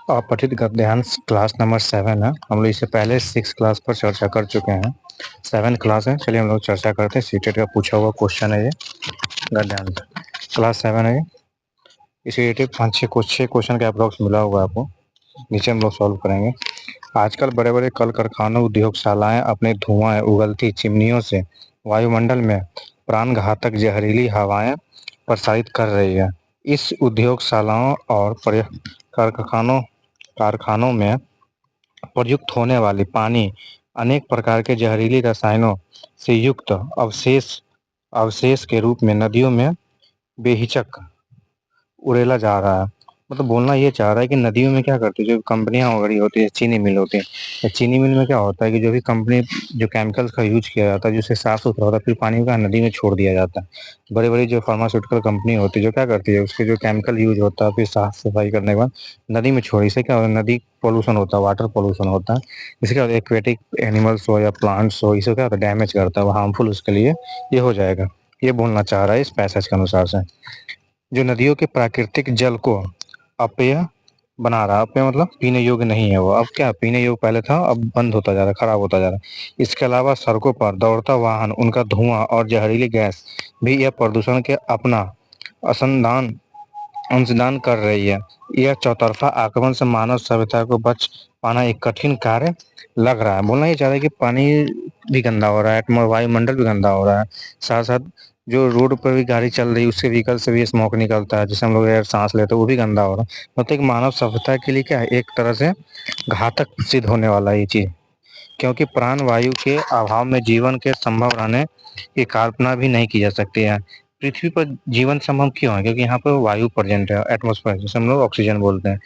पठित गद्यांश class number 7 है। हम लोग इससे पहले 6 क्लास पर चर्चा कर चुके हैं। 7 क्लास है। चलिए हम लोग चर्चा करते हैं। सीटेट का पूछा हुआ क्वेश्चन है ये। गद्यांश क्लास 7 है ये। इसी रिलेटेड 5-6 क्वेश्चन का अप्रोक्स मिला हुआ है आपको। नीचे हम लोग सॉल्व करेंगे। आजकल बड़े बड़े कल कारखानों उद्योगशालाएं अपने धुआं उगलती चिमनियों से वायुमंडल में प्राणघातक जहरीली हवाएं प्रसारित कर रही है। इस उद्योगशालाओं और कारखानों कारखानों में प्रयुक्त होने वाली पानी अनेक प्रकार के जहरीली रसायनों से युक्त अवशेष अवशेष के रूप में नदियों में बेहिचक उड़ेला जा रहा है। मतलब बोलना ये चाह रहा है कि नदियों में क्या करती है, जो कंपनियां वगैरह होती है, चीनी मिल होती है, या चीनी मिल में क्या होता है कि जो भी कंपनी जो केमिकल्स का यूज किया जाता है, जिससे साफ सुथरा होता है, फिर पानी का नदी में छोड़ दिया जाता है। बड़ी बड़ी जो फार्मास्यूटिकल कंपनी होती है, जो क्या करती है, उसके जो केमिकल यूज होता है, फिर साफ सफाई करने के बाद नदी में छोड़ी से क्या होता है, नदी पोल्यूशन होता है, वाटर पोल्यूशन होता है। इससे क्या होता है, एक्वेटिक एनिमल्स हो या प्लांट्स हो, इसे क्या होता है, डैमेज करता है, वो हार्मफुल उसके लिए ये हो जाएगा। ये बोलना चाह रहा है इस पैसेज के अनुसार से। जो नदियों के प्राकृतिक जल को अपेय बना रहा है। अपेय मतलब पीने योग्य नहीं है वो। अब क्या पीने योग्य पहले था, अब बंद होता जा रहा है, खराब होता जा रहा है। इसके अलावा सड़कों पर दौड़ता वाहन, उनका धुआं और जहरीली गैस भी यह प्रदूषण के अपना असंधान अंशदान कर रही है। यह चौतरफा आक्रमण से मानव सभ्यता को बच पाना एक कठिन कार्य लग रहा है। बोलना ये चाह रहा है कि पानी भी गंदा हो रहा है, वायुमंडल भी गंदा हो रहा है, साथ साथ जो रोड पर भी गाड़ी चल रही है उससे व्हीकल से भी स्मोक निकलता है, जिससे हम लोग एयर सांस लेते हैं, वो भी गंदा हो रहा है। मतलब एक मानव सभ्यता के लिए क्या है, एक तरह से घातक सिद्ध होने वाला है ये चीज। क्योंकि प्राण वायु के अभाव में जीवन के संभव रहने की कल्पना भी नहीं की जा सकती है। पृथ्वी पर जीवन संभव क्यों है? क्योंकि यहाँ पर वायु प्रेजेंट है, एटमॉस्फेयर जिसे हम लोग ऑक्सीजन बोलते हैं।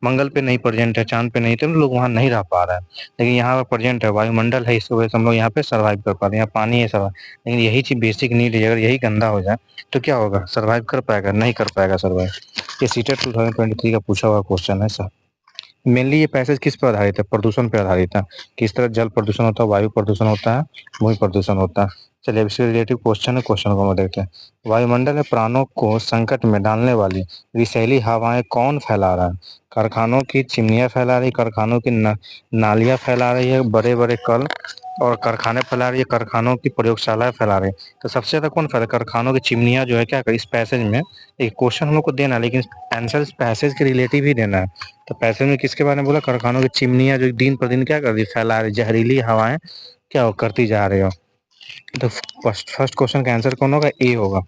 मंगल पे नहीं प्रेजेंट है, चांद पे नहीं, तो हम लोग वहाँ नहीं रह पा रहे हैं। लेकिन यहाँ पर प्रेजेंट है, वायुमंडल है, इस वजह से हम लोग यहाँ पे सर्वाइव कर पा रहे हैं। यहाँ पानी है सब, लेकिन यही चीज बेसिक नीड है, अगर यही गंदा हो जाए तो क्या होगा? सर्वाइव कर पाएगा? नहीं कर पाएगा सर्वाइव। ये सीटेट 2023 का पूछा हुआ क्वेश्चन है सर। मेनली ये पैसेज किस पर आधारित है? प्रदूषण पर आधारित है। किस तरह जल प्रदूषण होता है, वायु प्रदूषण होता है, भूमि प्रदूषण होता है। चलिए इससे रिलेटिव क्वेश्चन है, क्वेश्चन को हम देखते हैं। वायुमंडल में प्राणों को संकट में डालने वाली विषैली हवाएं कौन फैला रहा है? कारखानों की चिमनियां फैला रही, कारखानों की नालियां फैला रही है, बड़े बड़े कल और कारखाने फैला रही है, कारखानों की प्रयोगशालाएं फैला रही है। तो सबसे ज्यादा कौन फैला? कारखानों की चिमनियां जो है क्या कर इस पैसेज में एक क्वेश्चन हम लोग को देना है, लेकिन आंसर इस पैसेज के रिलेटिव ही देना है। तो पैसेज में किसके बारे में बोला? कारखानों की चिमनियां जो दिन पर दिन क्या कर रही, फैला रही, जहरीली हवाएं क्या हो करती जा रही हो। तो फर्स्ट क्वेश्चन का आंसर कौन होगा? ए होगा।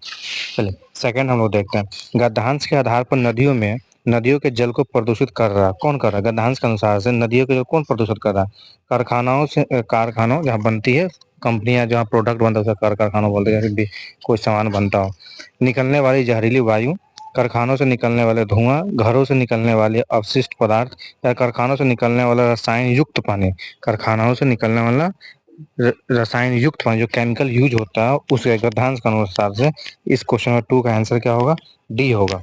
चलिए सेकंड हम लोग देखते हैं। गद्यांश के आधार पर नदियों के जल को प्रदूषित कर रहा है कौन? कर रहा है गद्यांश के अनुसार से नदियों के जल कौन प्रदूषित कर रहा है? कारखानों जहाँ बनती है, कंपनियां जहाँ प्रोडक्ट बनता है उसे कारखानों बोलते हैं, जैसे भी कोई सामान बनता हो। निकलने वाली जहरीली वायु, कारखानों से निकलने वाले धुआं, घरों से निकलने वाले अवशिष्ट पदार्थ, या कारखानों से निकलने वाला रसायन युक्त पानी। कारखानों से निकलने वाला रसायन युक्त पानी, जो केमिकल यूज होता है, उस गद्यांश के अनुसार से इस क्वेश्चन में 2 का आंसर क्या होगा? डी होगा।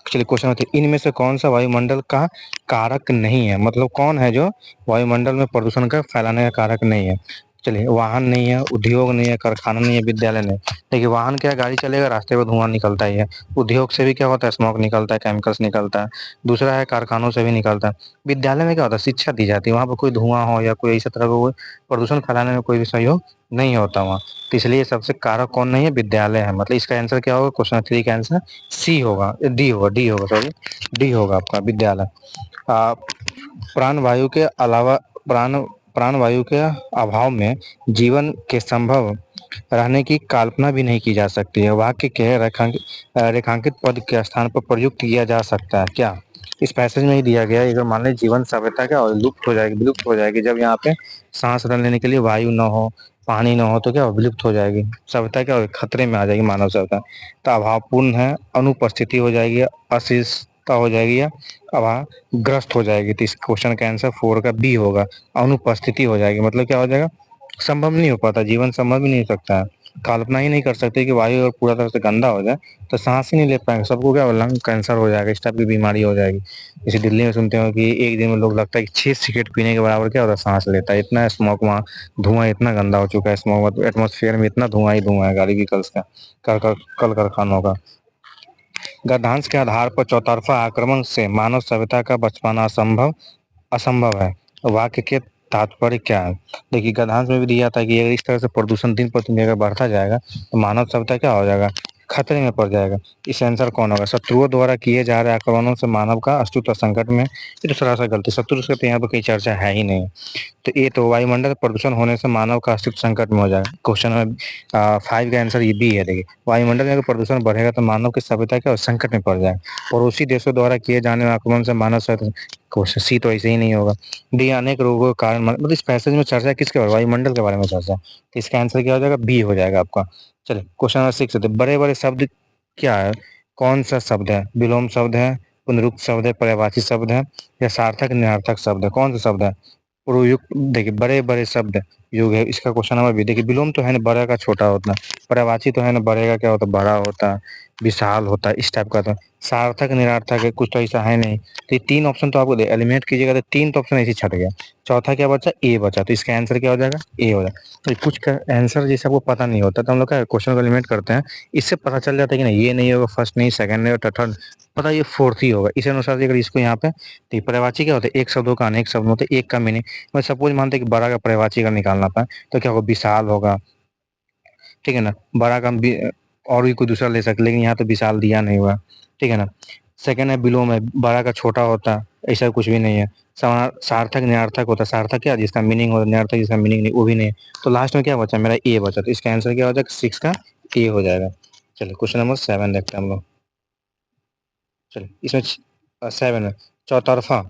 चलिए क्वेश्चन में इनमें से कौन सा वायुमंडल का कारक नहीं है? मतलब कौन है जो वायुमंडल में प्रदूषण का फैलाने का कारक नहीं है? चलिए वाहन नहीं है, उद्योग नहीं है, कारखाना नहीं है, विद्यालय नहीं। देखिए वाहन क्या, गाड़ी चलेगा रास्ते में धुआं निकलता ही है। उद्योग से भी क्या होता है, स्मोक निकलता है, केमिकल्स निकलता है। दूसरा है कारखानों से भी निकलता है। विद्यालय में क्या होता है, शिक्षा दी जाती है, वहाँ पर कोई धुआं हो या कोई इस तरह का कोई प्रदूषण फैलाने में कोई भी सहयोग नहीं होता वहाँ। तो इसलिए सबसे कारक कौन नहीं है? विद्यालय है। मतलब इसका आंसर क्या होगा? क्वेश्चन 3 का आंसर सी होगा, डी होगा, सॉरी डी होगा आपका, विद्यालय। आ, प्राण वायु के अलावा प्राण वायु के अभाव में जीवन के संभव रहने की कल्पना भी नहीं की जा सकती है। वाक्य के रेखांकित पद के स्थान पर प्रयुक्त किया जा सकता है क्या? इस पैसेज में ही दिया गया है। अगर मान लीजिए जीवन सभ्यता क्या विलुप्त हो जाएगी, जब यहाँ पे सांस लेने के लिए वायु न हो, पानी न हो, तो क्या विलुप्त हो जाएगी सभ्यता, क्या खतरे में आ जाएगी मानव सभ्यता। तो अभावपूर्ण है, अनुपस्थिति हो जाएगी, अशिष्टता हो जाएगी, या अभावग्रस्त हो जाएगी। तो इस क्वेश्चन का आंसर 4 का बी होगा, अनुपस्थिति हो जाएगी। मतलब क्या हो जाएगा? संभव नहीं हो पाता, जीवन संभव ही नहीं हो सकता है। कल्पना ही नहीं कर सकते कि वायु और पूरा तरह से गंदा हो जाए तो सांस ही नहीं ले पाएंगे, सबको क्या लंग कैंसर हो जाएगा, इस टाइप की बीमारी हो जाएगी। जैसे दिल्ली में सुनते हो कि एक दिन में लोग लगता है कि 6 सिगरेट पीने के बराबर क्या होता है, सांस लेता है। इतना स्मोक वहाँ, धुआं इतना गंदा हो चुका है, स्मोक एटमोसफेयर में इतना धुआं ही धुआं है गाड़ी व्हीकल्स का, कल कारखानों का। गद्यांश के आधार पर चौतरफा आक्रमण से मानव सभ्यता का बच पाना असंभव है। वाक्य के तात्पर्य क्या है? देखिए, गद्यांश में भी दिया था कि अगर इस तरह से प्रदूषण दिन प्रतिदिन अगर बढ़ता जाएगा तो मानव सभ्यता क्या हो जाएगा, खतरे में पड़ जाएगा। इस आंसर कौन होगा? शत्रुओं द्वारा किए जा रहे आक्रमणों से मानव का अस्तित्व संकट में। ये तो सरासर गलती, शत्रु से तो यहाँ पर कहीं चर्चा है ही नहीं। तो ये तो वायुमंडल प्रदूषण होने से मानव का अस्तित्व संकट में हो जाएगा। क्वेश्चन में 5 का आंसर ये भी है। देखिए, वायुमंडल में अगर प्रदूषण बढ़ेगा तो मानव की सभ्यता क्या संकट में पड़ जाएगा। पड़ोसी देशों द्वारा किए जाने वाले आक्रमण से मानव सभ्यता, क्वेश्चन सी तो ऐसे ही नहीं होगा। डी, अनेक रोगों के कारण, मतलब इस पैसेज में चर्चा किसके बारे में? वायुमंडल के बारे में चर्चा। तो इसका आंसर क्या हो जाएगा? बी हो जाएगा आपका। चलिए क्वेश्चन नंबर 6, बड़े बड़े शब्द क्या है? कौन सा शब्द है? विलोम शब्द है, पुनरुक्त शब्द है, पर्यायवाची शब्द है, या सार्थक निरर्थक शब्द है? कौन सा शब्द है? प्रयुक्त। देखिए, बड़े बड़े शब्द युग है, इसका क्वेश्चन नंबर भी। देखिए, विलोम तो है ना बड़ा का छोटा होता है, पर्यायवाची तो है ना बड़े का क्या होता है, बड़ा होता है, विशाल होता है, इस टाइप का। तो सार्थक निरर्थक है, कुछ तो ऐसा है नहीं। तो ये 3 ऑप्शन तो आपको एलिमिनेट कीजिएगा तो 3 तो ऑप्शन ऐसे छट गया। चौथा क्या बचा? ए बचा। तो इसका आंसर क्या हो जाएगा? ए हो जाएगा। तो कुछ का आंसर जैसे आपको पता नहीं होता तो हम लोग क्या क्वेश्चन को एलिमिनेट करते हैं, इससे पता चल जाता है कि नहीं ये नहीं होगा, फर्स्ट नहीं, सेकंड नहीं, और थर्ड पता, ये फोर्थ ही होगा। इस अनुसार अगर इसको यहाँ पे, तो पर्यायवाची क्या होता है? एक शब्दों का अनेक शब्द होते हैं, एक का मीनिंग। मैं सपोज मानते हैं कि बड़ा का पर्यायवाची अगर निकालना था तो क्या होगा? विशाल होगा, ठीक है ना। बड़ा का और भी कोई दूसरा ले सकते, लेकिन यहाँ तो विशाल दिया नहीं हुआ, ठीक है ना। सेकंड है विलोम है, बड़ा का छोटा होता है, ऐसा कुछ भी नहीं है। सार्थक निरर्थक होता है, सार्थक क्या जिसका मीनिंग होता है, निरर्थक जिसका मीनिंग नहीं, वो भी नहीं है। तो लास्ट में क्या बचा? मेरा ए बचा। तो इसका आंसर क्या हो जाएगा? 6 का ए हो जाएगा। चलिए क्वेश्चन नंबर 7 देखते हैं हम लोग। चलिए इसमें 7 में चौतरफा,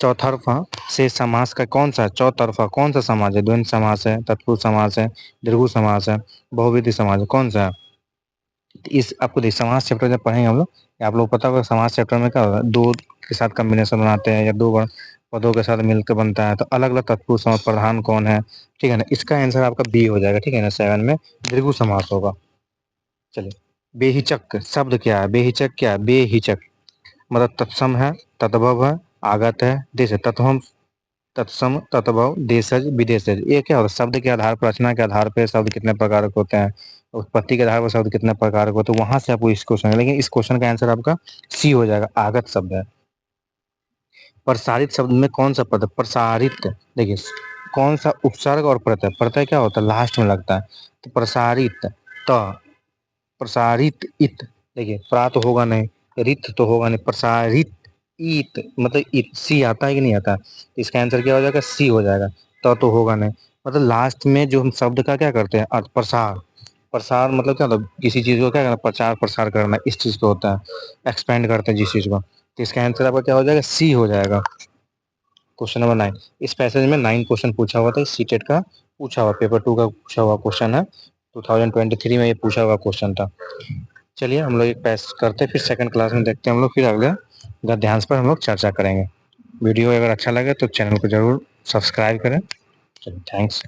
चौतरफा से समास का कौन सा? चौतरफा कौन सा समास है? द्वंद्व समास है, तत्पुरुष समास है, दीर्घु समास है, बहुविधि समास है, कौन सा है? इस आपको देख समास चैप्टर जब पढ़ेंगे हम लोग, आप लोग पता होगा समास चैप्टर में क्या होगा, दो के साथ कॉम्बिनेशन बनाते हैं या दो पदों के साथ मिलकर बनता है, तो अलग अलग तत्पुरुष समास, प्रधान कौन है, ठीक है ना। इसका आंसर आपका बी हो जाएगा, ठीक है ना। 7 में दीर्घु समास होगा। चलिए, बेहिचक शब्द क्या है? बेहिचक क्या है? बेहिचक मतलब तत्सम है, तद्भव है, आगत है, देश है। तत्वम, तत्सम, तत्भव, देशज, विदेशज, ये क्या होता है? शब्द के आधार पर, रचना के आधार पर शब्द कितने प्रकार के होते हैं, उत्पत्ति के आधार पर शब्द कितने प्रकार के होते हैं, वहां से आपको इस क्वेश्चन, लेकिन इस क्वेश्चन का आंसर आपका सी हो जाएगा, आगत शब्द है। प्रसारित शब्द में कौन सा पद है? प्रसारित, देखिए कौन सा उपसर्ग और प्रत्यय? प्रत्यय क्या होता है? लास्ट में लगता है। तो प्रसारित, त, प्रसारित इत, देखिए प्रा तो होगा नहीं, रित तो होगा नहीं, प्रसारित इत मतलब इत, सी आता है कि नहीं आता? इसका आंसर क्या हो जाएगा? सी हो जाएगा। तो होगा नहीं, मतलब लास्ट में जो हम शब्द का क्या करते हैं, अर्थ, प्रसार। प्रसार मतलब क्या होता है? किसी चीज को क्या करना, प्रचार प्रसार करना, इस चीज को होता है, एक्सपेंड करते हैं जिस चीज को। तो इसका आंसर आपका क्या हो जाएगा? सी हो जाएगा। क्वेश्चन नंबर 9, इस पैसेज में 9 क्वेश्चन पूछा हुआ था, सीटेट का पूछा हुआ, पेपर 2 का पूछा हुआ क्वेश्चन है, 2023 में ये पूछा हुआ क्वेश्चन था। चलिए हम लोग एक पैस करते हैं, फिर सेकंड क्लास में देखते हैं हम लोग, फिर अगले गद्यांश पर हम लोग चर्चा करेंगे। वीडियो अगर अच्छा लगे तो चैनल को जरूर सब्सक्राइब करें। चलिए थैंक्स।